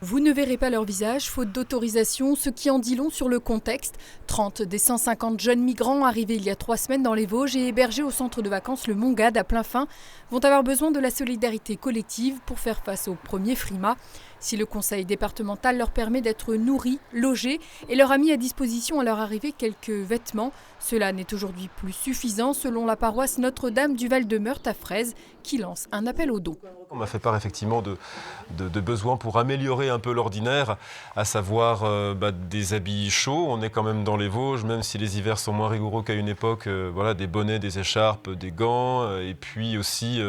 Vous ne verrez pas leur visage, faute d'autorisation, ce qui en dit long sur le contexte. 30 des 150 jeunes migrants arrivés il y a 3 semaines dans les Vosges et hébergés au centre de vacances Le Mongade à plein fin vont avoir besoin de la solidarité collective pour faire face au premier frima. Si le conseil départemental leur permet d'être nourris, logés et leur a mis à disposition à leur arrivée quelques vêtements, cela n'est aujourd'hui plus suffisant selon la paroisse Notre-Dame du Val-de-Meurthe à Fraise qui lance un appel aux dons. On m'a fait part effectivement de besoins pour améliorer un peu l'ordinaire, à savoir des habits chauds. On est quand même dans les Vosges, même si les hivers sont moins rigoureux qu'à une époque. Des bonnets, des écharpes, des gants, et puis aussi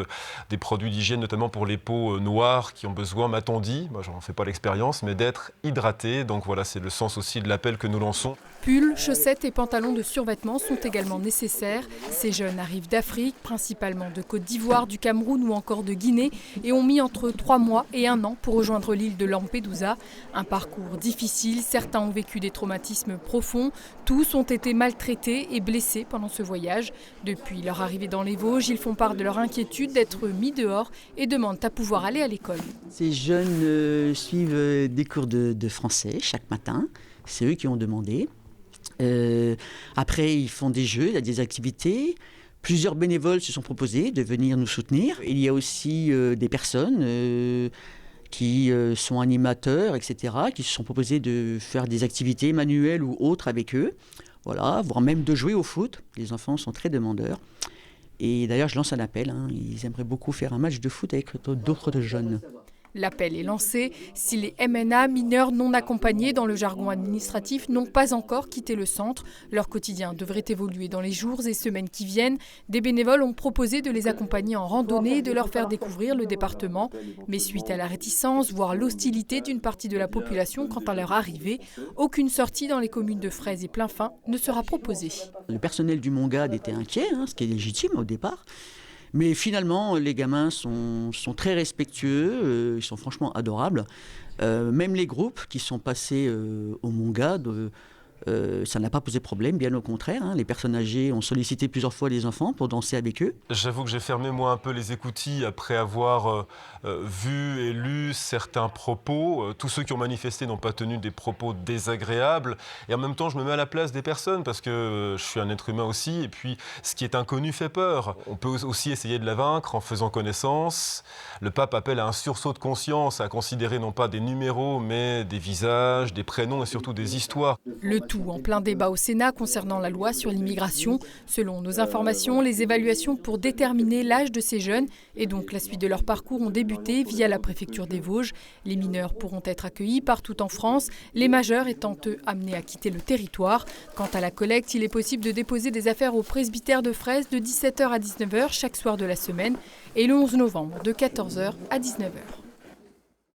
des produits d'hygiène, notamment pour les peaux noires qui ont besoin, m'a-t-on dit, moi j'en fais pas l'expérience, mais d'être hydratés. Donc voilà, c'est le sens aussi de l'appel que nous lançons. Pulls, chaussettes et pantalons de survêtement sont également nécessaires. Ces jeunes arrivent d'Afrique, principalement de Côte d'Ivoire, du Cameroun ou encore de Guinée, et ont mis entre 3 mois et 1 an pour rejoindre l'île de Lampedusa. Un parcours difficile, certains ont vécu des traumatismes profonds, tous ont été maltraités et blessés pendant ce voyage. Depuis leur arrivée dans les Vosges, ils font part de leur inquiétude d'être mis dehors et demandent à pouvoir aller à l'école. Ces jeunes suivent des cours de français chaque matin, c'est eux qui ont demandé. Après, ils font des jeux, il y a des activités. Plusieurs bénévoles se sont proposés de venir nous soutenir. Il y a aussi des personnes qui sont animateurs, etc., qui se sont proposés de faire des activités manuelles ou autres avec eux, voilà, voire même de jouer au foot. Les enfants sont très demandeurs. Et d'ailleurs, je lance un appel, ils aimeraient beaucoup faire un match de foot avec d'autres jeunes. L'appel est lancé. Si les MNA, mineurs non accompagnés dans le jargon administratif, n'ont pas encore quitté le centre, leur quotidien devrait évoluer dans les jours et semaines qui viennent. Des bénévoles ont proposé de les accompagner en randonnée et de leur faire découvrir le département. Mais suite à la réticence, voire l'hostilité d'une partie de la population quant à leur arrivée, aucune sortie dans les communes de Fraise et Plainfin ne sera proposée. Le personnel du Mongade était inquiet, ce qui est légitime au départ. Mais finalement, les gamins sont très respectueux, ils sont franchement adorables. Même les groupes qui sont passés au Mongade, ça n'a pas posé problème, bien au contraire. Les personnes âgées ont sollicité plusieurs fois les enfants pour danser avec eux. J'avoue que j'ai fermé moi un peu les écoutilles après avoir vu et lu certains propos. Tous ceux qui ont manifesté n'ont pas tenu des propos désagréables. Et en même temps, je me mets à la place des personnes parce que je suis un être humain aussi. Et puis, ce qui est inconnu fait peur. On peut aussi essayer de la vaincre en faisant connaissance. Le pape appelle à un sursaut de conscience, à considérer non pas des numéros, mais des visages, des prénoms et surtout des histoires. Le tout en plein débat au Sénat concernant la loi sur l'immigration. Selon nos informations, les évaluations pour déterminer l'âge de ces jeunes et donc la suite de leur parcours ont débuté via la préfecture des Vosges. Les mineurs pourront être accueillis partout en France, les majeurs étant eux amenés à quitter le territoire. Quant à la collecte, il est possible de déposer des affaires au presbytère de Fraise de 17h à 19h chaque soir de la semaine et le 11 novembre de 14h à 19h.